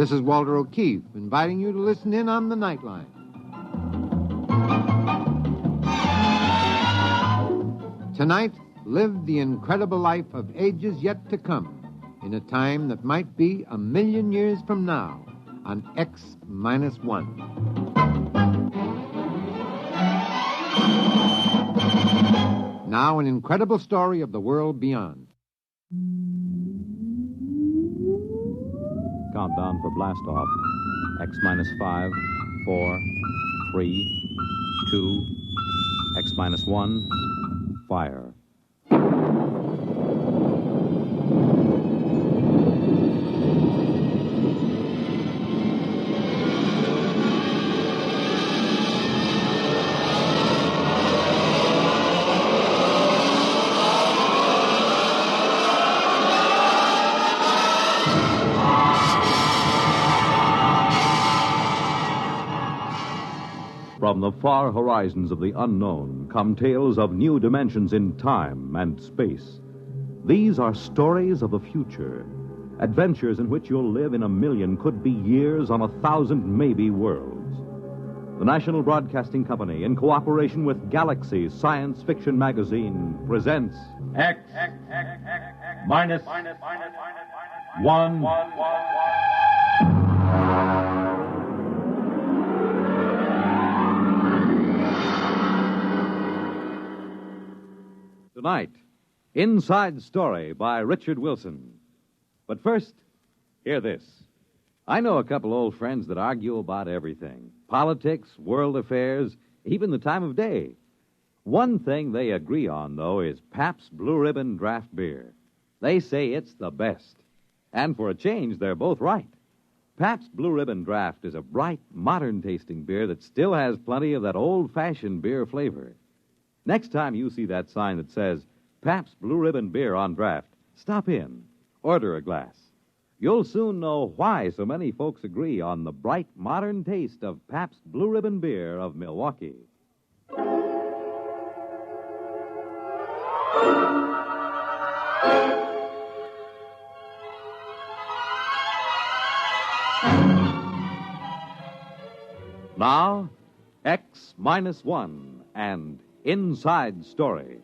This is Walter O'Keefe, inviting you to listen in on the Nightline. Tonight, live the incredible life of ages yet to come, in a time that might be 1,000,000 years from now, on X-1. Now, an incredible story of the world beyond. Countdown for blast off. X-5, 4, 3, 2, X-1, fire. From the far horizons of the unknown come tales of new dimensions in time and space. These are stories of the future, adventures in which you'll live in 1,000,000, could be years, on 1,000 maybe worlds. The National Broadcasting Company, in cooperation with Galaxy Science Fiction Magazine, presents X-1. Tonight, Inside Story by Richard Wilson. But first, hear this. I know a couple old friends that argue about everything. Politics, world affairs, even the time of day. One thing they agree on, though, is Pabst Blue Ribbon draft beer. They say it's the best. And for a change, they're both right. Pabst Blue Ribbon Draft is a bright, modern-tasting beer that still has plenty of that old-fashioned beer flavor. Next time you see that sign that says Pabst Blue Ribbon Beer on draft, stop in, order a glass. You'll soon know why so many folks agree on the bright, modern taste of Pabst Blue Ribbon Beer of Milwaukee. Now, X-1 and Inside Story.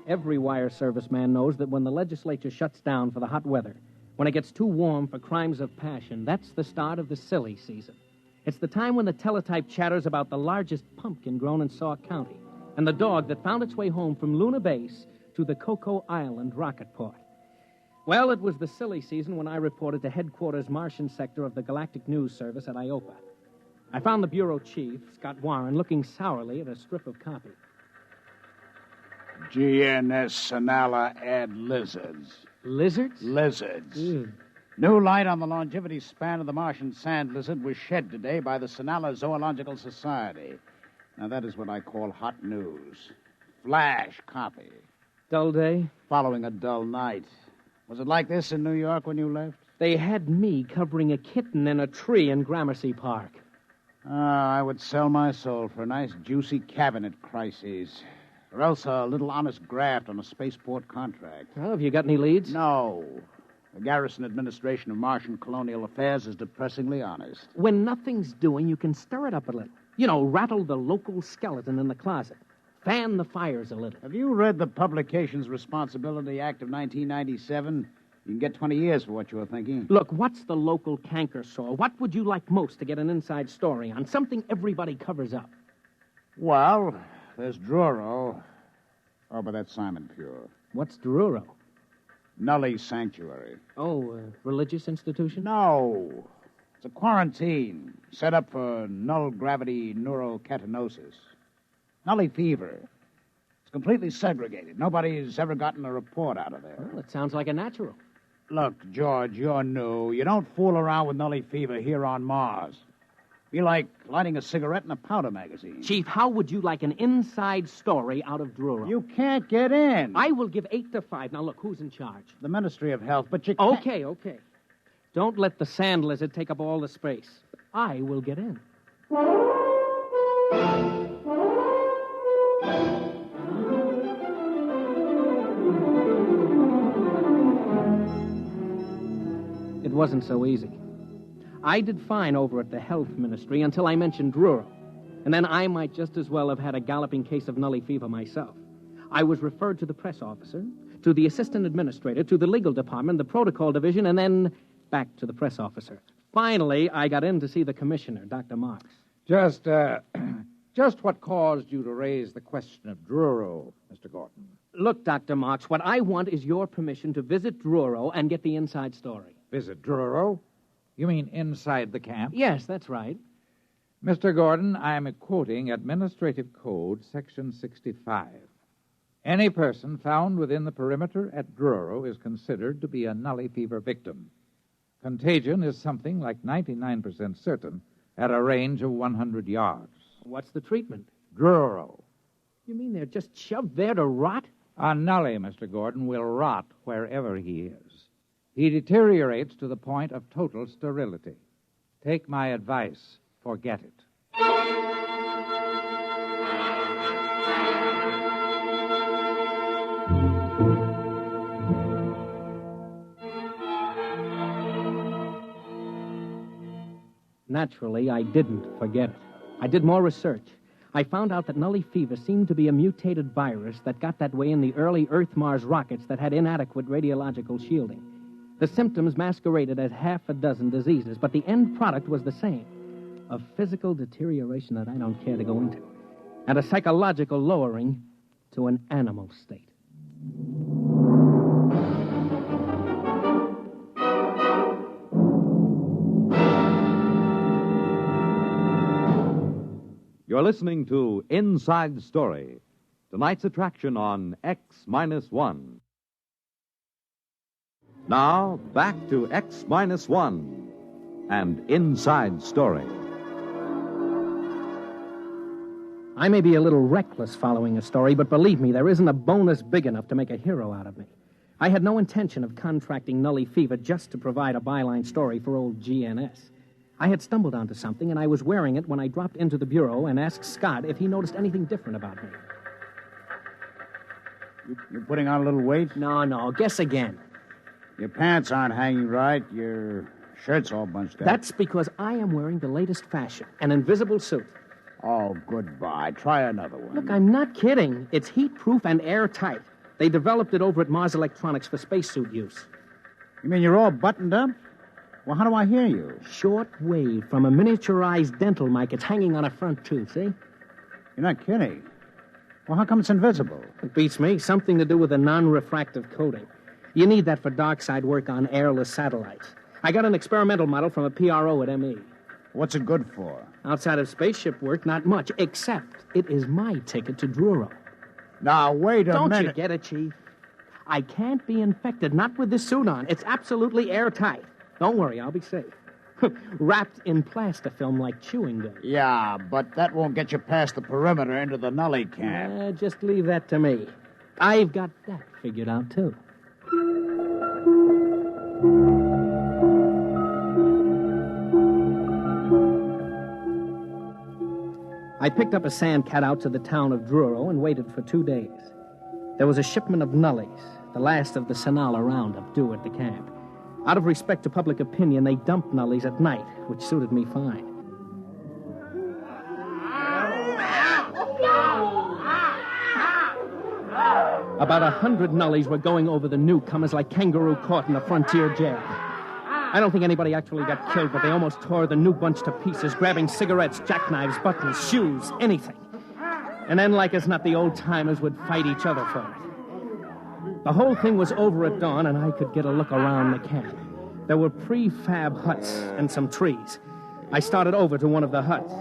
Every wire serviceman knows that when the legislature shuts down for the hot weather, when it gets too warm for crimes of passion, that's the start of the silly season. It's the time when the teletype chatters about the largest pumpkin grown in Sauk County and the dog that found its way home from Luna Base to the Cocoa Island rocket port. Well, it was the silly season when I reported to headquarters Martian sector of the Galactic News Service at IOPA. I found the bureau chief, Scott Warren, looking sourly at a strip of copy. GNS Sonala add lizards. Lizards? Lizards. Ew. New light on the longevity span of the Martian sand lizard was shed today by the Sonala Zoological Society. Now, that is what I call hot news. Flash copy. Dull day? Following a dull night. Was it like this in New York when you left? They had me covering a kitten in a tree in Gramercy Park. I would sell my soul for a nice, juicy cabinet crisis. Or else a little honest graft on a spaceport contract. Well, have you got any leads? No. The Garrison Administration of Martian Colonial Affairs is depressingly honest. When nothing's doing, you can stir it up a little. You know, rattle the local skeleton in the closet. Fan the fires a little. Have you read the Publications Responsibility Act of 1997? You can get 20 years for what you were thinking. Look, what's the local canker sore? What would you like most to get an inside story on? Something everybody covers up. Well, there's Druro. Oh, but that's Simon Pure. What's Druro? Nully Sanctuary. Oh, a religious institution? No. It's a quarantine set up for null-gravity neurocatinosis. Nully fever. It's completely segregated. Nobody's ever gotten a report out of there. Well, it sounds like a natural. Look, George, you're new. You don't fool around with Nully fever here on Mars. Be like lighting a cigarette in a powder magazine. Chief, how would you like an inside story out of Druro? You can't get in. I will give 8 to 5. Now, look, who's in charge? The Ministry of Health, but you can't... Okay. Don't let the sand lizard take up all the space. I will get in. wasn't so easy. I did fine over at the health ministry until I mentioned Druro. And then I might just as well have had a galloping case of nully fever myself. I was referred to the press officer, to the assistant administrator, to the legal department, the protocol division, and then back to the press officer. Finally, I got in to see the commissioner, Dr. Marks. Just what caused you to raise the question of Druro, Mr. Gordon? Look, Dr. Marks, what I want is your permission to visit Druro and get the inside story. Visit Druro? You mean inside the camp? Yes, that's right. Mr. Gordon, I'm quoting Administrative Code, Section 65. Any person found within the perimeter at Druro is considered to be a nully fever victim. Contagion is something like 99% certain at a range of 100 yards. What's the treatment? Druro. You mean they're just shoved there to rot? A nully, Mr. Gordon, will rot wherever he is. He deteriorates to the point of total sterility. Take my advice. Forget it. Naturally, I didn't forget it. I did more research. I found out that nully fever seemed to be a mutated virus that got that way in the early Earth-Mars rockets that had inadequate radiological shielding. The symptoms masqueraded as half a dozen diseases, but the end product was the same. A physical deterioration that I don't care to go into, and a psychological lowering to an animal state. You're listening to Inside Story, tonight's attraction on X-1. Now, back to X-1 and Inside Story. I may be a little reckless following a story, but believe me, there isn't a bonus big enough to make a hero out of me. I had no intention of contracting nully fever just to provide a byline story for old GNS. I had stumbled onto something, and I was wearing it when I dropped into the bureau and asked Scott if he noticed anything different about me. You're putting on a little weight? No, guess again. Your pants aren't hanging right. Your shirt's all bunched up. That's because I am wearing the latest fashion, an invisible suit. Oh, goodbye. Try another one. Look, I'm not kidding. It's heat-proof and airtight. They developed it over at Mars Electronics for spacesuit use. You mean you're all buttoned up? Well, how do I hear you? Short wave from a miniaturized dental mic. It's hanging on a front tooth, see? You're not kidding. Well, how come it's invisible? It beats me. Something to do with a non-refractive coating. You need that for dark side work on airless satellites. I got an experimental model from a PRO at ME. What's it good for? Outside of spaceship work, not much, except it is my ticket to Druro. Now, wait a minute. Don't you get it, Chief? I can't be infected, not with this suit on. It's absolutely airtight. Don't worry, I'll be safe. Wrapped in plastifilm like chewing gum. Yeah, but that won't get you past the perimeter into the nully camp. Just leave that to me. I've got that figured out, too. I picked up a sandcat out to the town of Druro and waited for 2 days. There was a shipment of nullies, the last of the Sonala roundup, due at the camp. Out of respect to public opinion, they dumped nullies at night, which suited me fine. About 100 nullies were going over the newcomers like kangaroo caught in a frontier jail. I don't think anybody actually got killed, but they almost tore the new bunch to pieces, grabbing cigarettes, jackknives, buttons, shoes, anything. And then, like as not, the old-timers would fight each other for it. The whole thing was over at dawn, and I could get a look around the camp. There were prefab huts and some trees. I started over to one of the huts.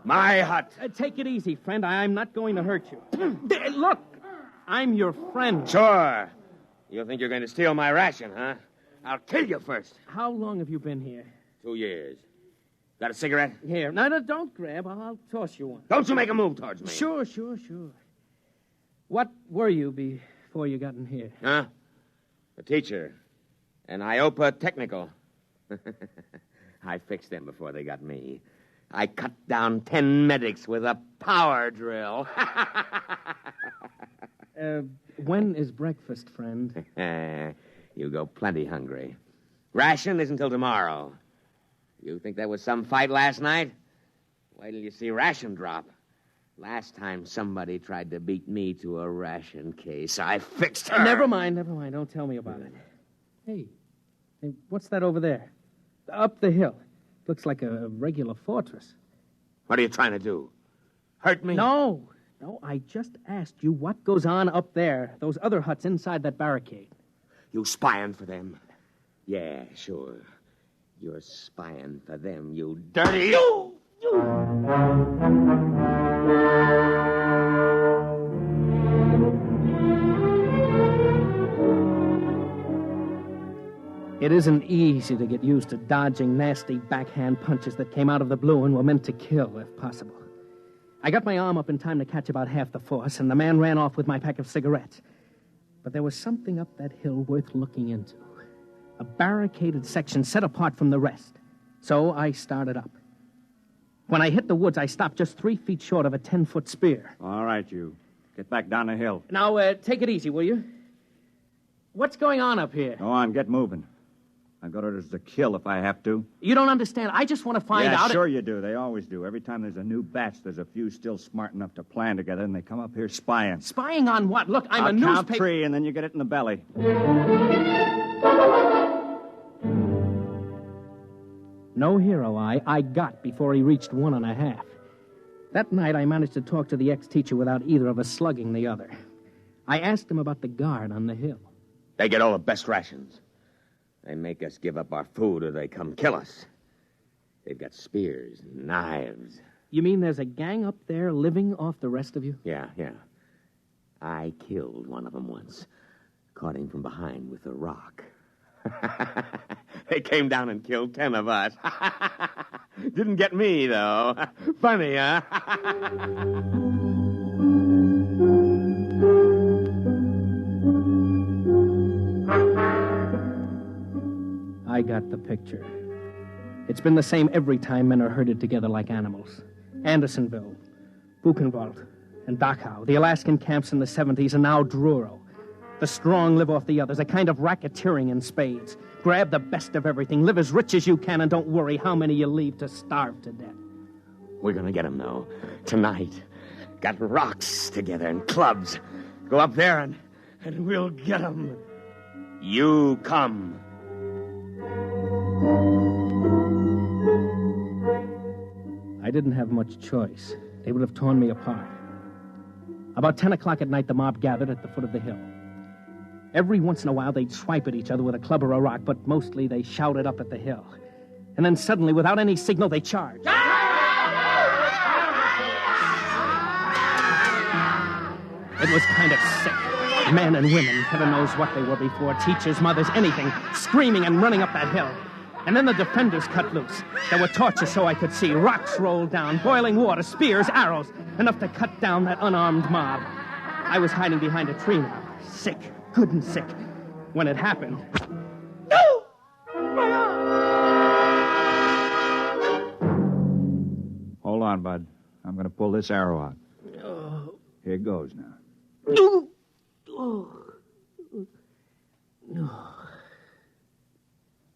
My hut. Take it easy, friend. I'm not going to hurt you. Look, I'm your friend. Sure. You think you're going to steal my ration, huh? I'll kill you first. How long have you been here? 2 years. Got a cigarette? Here. No, don't grab. I'll toss you one. Don't you make a move towards me. Sure. What were you before you got in here? Huh? A teacher. An IOPA technical. I fixed them before they got me. I cut down 10 medics with a power drill. When is breakfast, friend? You go plenty hungry. Ration isn't until tomorrow. You think there was some fight last night? Wait till you see ration drop. Last time somebody tried to beat me to a ration case, I fixed her. Never mind. Don't tell me about it. Hey, what's that over there? Up the hill. Looks like a regular fortress. What are you trying to do? Hurt me? No, I just asked you what goes on up there, those other huts inside that barricade. You spying for them? Yeah, sure. You're spying for them, you dirty... It isn't easy to get used to dodging nasty backhand punches that came out of the blue and were meant to kill, if possible. I got my arm up in time to catch about half the force, and the man ran off with my pack of cigarettes. But there was something up that hill worth looking into. A barricaded section set apart from the rest. So I started up. When I hit the woods, I stopped just 3 feet short of a 10-foot spear. All right, you. Get back down the hill. Now, take it easy, will you? What's going on up here? Go on, get moving. I've got orders to kill if I have to. You don't understand. I just want to find out... Yeah, sure you do. They always do. Every time there's a new batch, there's a few still smart enough to plan together, and they come up here spying. Spying on what? Look, I'm I'll a newspaper... count 3, and then you get it in the belly. No hero I got before he reached 1.5. That night, I managed to talk to the ex-teacher without either of us slugging the other. I asked him about the guard on the hill. They get all the best rations. They make us give up our food or they come kill us. They've got spears and knives. You mean there's a gang up there living off the rest of you? Yeah. I killed one of them once. Caught him from behind with a rock. They came down and killed 10 of us. Didn't get me, though. Funny, huh? I got the picture. It's been the same every time men are herded together like animals. Andersonville, Buchenwald, and Dachau, the Alaskan camps in the 70s, and now Druro. The strong live off the others, a kind of racketeering in spades. Grab the best of everything, live as rich as you can, and don't worry how many you leave to starve to death. We're gonna get them, though. Tonight. Got rocks together and clubs. Go up there and we'll get them. You come. I didn't have much choice. They would have torn me apart. About 10 o'clock at night, the mob gathered at the foot of the hill. Every once in a while, they'd swipe at each other with a club or a rock, but mostly they shouted up at the hill. And then suddenly, without any signal, they charged. It was kind of sick. Men and women, heaven knows what they were before, teachers, mothers, anything, screaming and running up that hill. And then the defenders cut loose. There were torches so I could see, rocks rolled down, boiling water, spears, arrows, enough to cut down that unarmed mob. I was hiding behind a tree now, sick, good and sick. When it happened... No! My arm! Hold on, Bud. I'm going to pull this arrow out. Here goes now.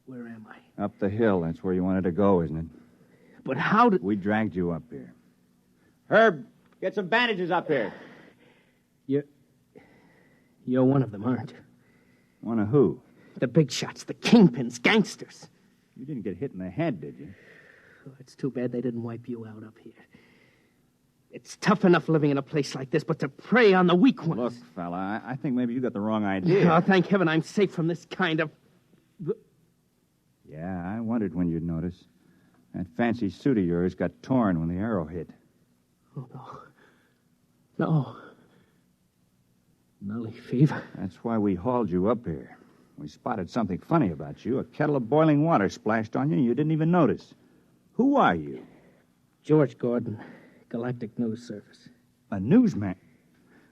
Where am I? Up the hill. That's where you wanted to go, isn't it? But how did... We dragged you up here. Herb, get some bandages up here. You're one of them, aren't you? One of who? The big shots, the kingpins, gangsters. You didn't get hit in the head, did you? Oh, it's too bad they didn't wipe you out up here. It's tough enough living in a place like this, but to prey on the weak ones... Look, fella, I think maybe you got the wrong idea. Oh, thank heaven I'm safe from this kind of... Yeah, I wondered when you'd notice. That fancy suit of yours got torn when the arrow hit. Oh, no. Nully fever. That's why we hauled you up here. We spotted something funny about you. A kettle of boiling water splashed on you, and you didn't even notice. Who are you? George Gordon, Galactic News Service. A newsman?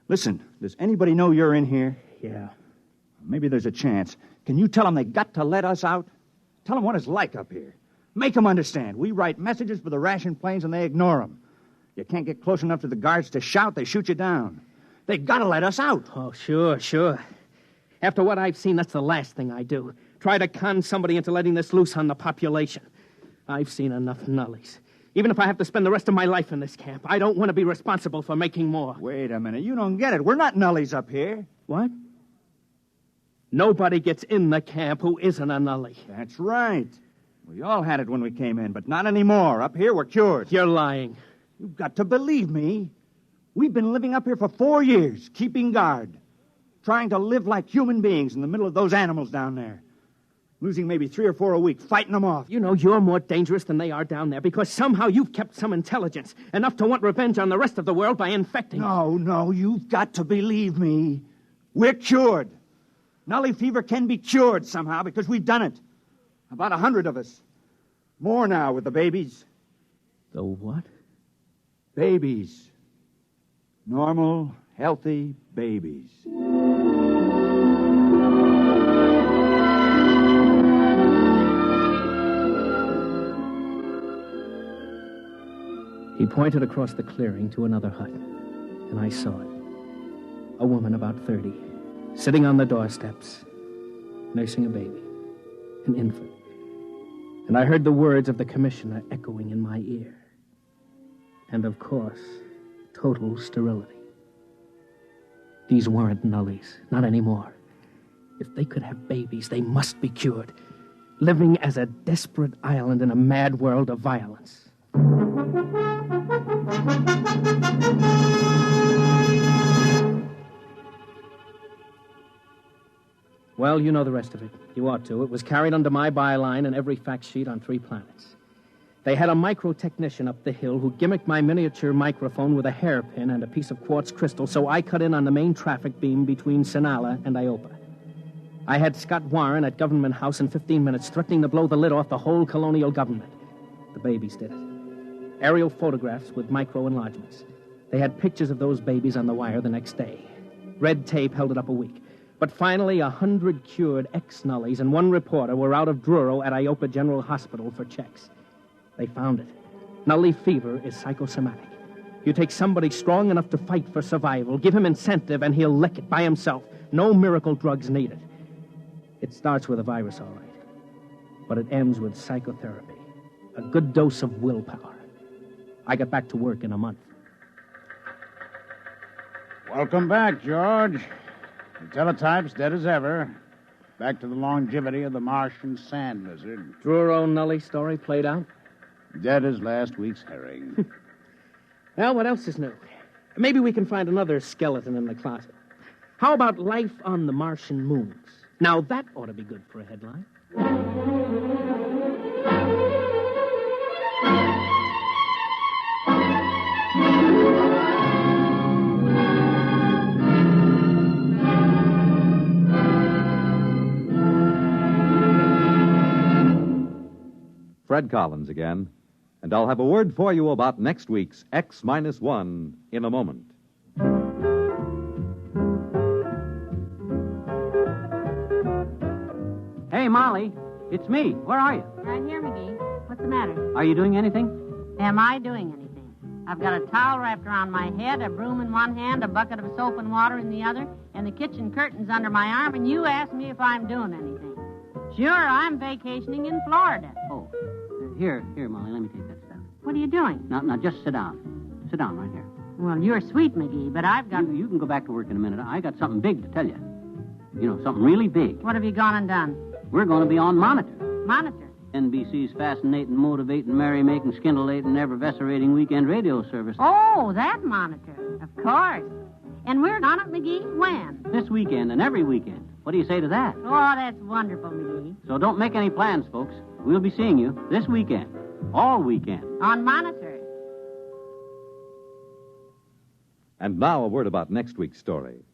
Listen, does anybody know you're in here? Yeah. Maybe there's a chance. Can you tell them they got to let us out? Tell them what it's like up here. Make them understand. We write messages for the ration planes, and they ignore them. You can't get close enough to the guards to shout, they shoot you down. They got to let us out. Oh, sure. After what I've seen, that's the last thing I do. try to con somebody into letting this loose on the population. I've seen enough nullies. Even if I have to spend the rest of my life in this camp, I don't want to be responsible for making more. Wait a minute. You don't get it. We're not nullies up here. What? Nobody gets in the camp who isn't a nully. That's right. We all had it when we came in, but not anymore. Up here, we're cured. You're lying. You've got to believe me. We've been living up here for 4 years, keeping guard, trying to live like human beings in the middle of those animals down there. Losing maybe 3 or 4 a week, fighting them off. You know you're more dangerous than they are down there because somehow you've kept some intelligence, enough to want revenge on the rest of the world by infecting. No, you've got to believe me. We're cured. Nully fever can be cured somehow because we've done it. About 100 of us. More now with the babies. The what? Babies. Normal, healthy babies. He pointed across the clearing to another hut, and I saw it. A woman about 30, sitting on the doorsteps, nursing a baby, an infant. And I heard the words of the commissioner echoing in my ear. And, of course, total sterility. These weren't nullies, not anymore. If they could have babies, they must be cured, living as a desperate island in a mad world of violence. Well, you know the rest of it. You ought to. It was carried under my byline in every fact sheet on 3 planets. They had a micro-technician up the hill who gimmicked my miniature microphone with a hairpin and a piece of quartz crystal, so I cut in on the main traffic beam between Sinala and Iopa. I had Scott Warren at Government House in 15 minutes, threatening to blow the lid off the whole colonial government. The babies did it. Aerial photographs with micro-enlargements. They had pictures of those babies on the wire the next day. Red tape held it up a week. But finally, 100 cured ex-nullies and 1 reporter were out of Druro at Iopa General Hospital for checks. They found it. Nully fever is psychosomatic. You take somebody strong enough to fight for survival, give him incentive, and he'll lick it by himself. No miracle drugs needed. It starts with a virus, all right. But it ends with psychotherapy. A good dose of willpower. I got back to work in a month. Welcome back, George. The teletype's dead as ever. Back to the longevity of the Martian sand lizard. Druro Nully story played out? Dead as last week's herring. Well, what else is new? Maybe we can find another skeleton in the closet. How about life on the Martian moons? Now, that ought to be good for a headline. Fred Collins again, and I'll have a word for you about next week's X-1 in a moment. Hey, Molly, it's me. Where are you? Right here, McGee. What's the matter? Are you doing anything? Am I doing anything? I've got a towel wrapped around my head, a broom in one hand, a bucket of soap and water in the other, and the kitchen curtains under my arm, and you ask me if I'm doing anything. Sure, I'm vacationing in Florida. Oh, here, Molly, let me take that stuff. What are you doing? Now, just sit down. Sit down right here. Well, you're sweet, McGee, but I've got... You can go back to work in a minute. I got something big to tell you. You know, something really big. What have you gone and done? We're going to be on Monitor. Monitor? NBC's fascinating, motivating, merry-making, scintillating, ever-vescerating weekend radio service. Oh, that Monitor. Of course. And we're on it, McGee? When? This weekend and every weekend. What do you say to that? Oh, that's wonderful, McGee. So don't make any plans, folks. We'll be seeing you this weekend. All weekend. On Monitor. And now a word about next week's story.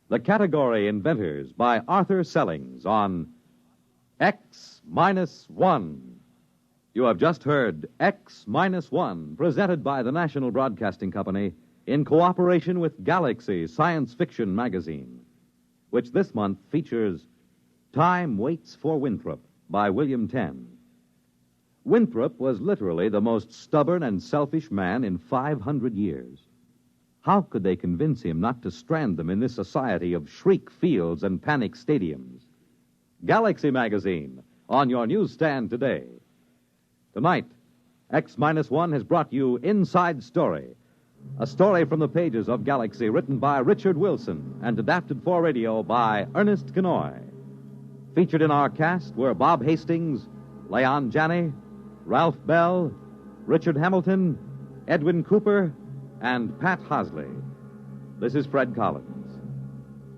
The category Inventors by Arthur Sellings on X-1. You have just heard X-1, presented by the National Broadcasting Company in cooperation with Galaxy Science Fiction Magazine, which this month features Time Waits for Winthrop by William Tenn. Winthrop was literally the most stubborn and selfish man in 500 years. How could they convince him not to strand them in this society of shriek fields and panic stadiums? Galaxy magazine, on your newsstand today. Tonight, X-1 has brought you Inside Story, a story from the pages of Galaxy written by Richard Wilson and adapted for radio by Ernest Kenoy. Featured in our cast were Bob Hastings, Leon Janney, Ralph Bell, Richard Hamilton, Edwin Cooper, and Pat Hosley. This is Fred Collins.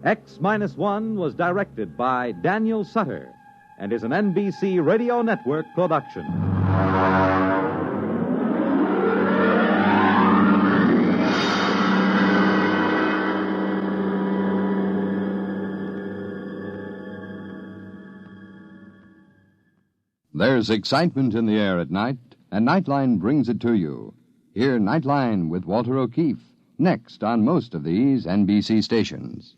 X-1 was directed by Daniel Sutter and is an NBC Radio Network production. There's excitement in the air at night, and Nightline brings it to you. Hear Nightline with Walter O'Keefe, next on most of these NBC stations.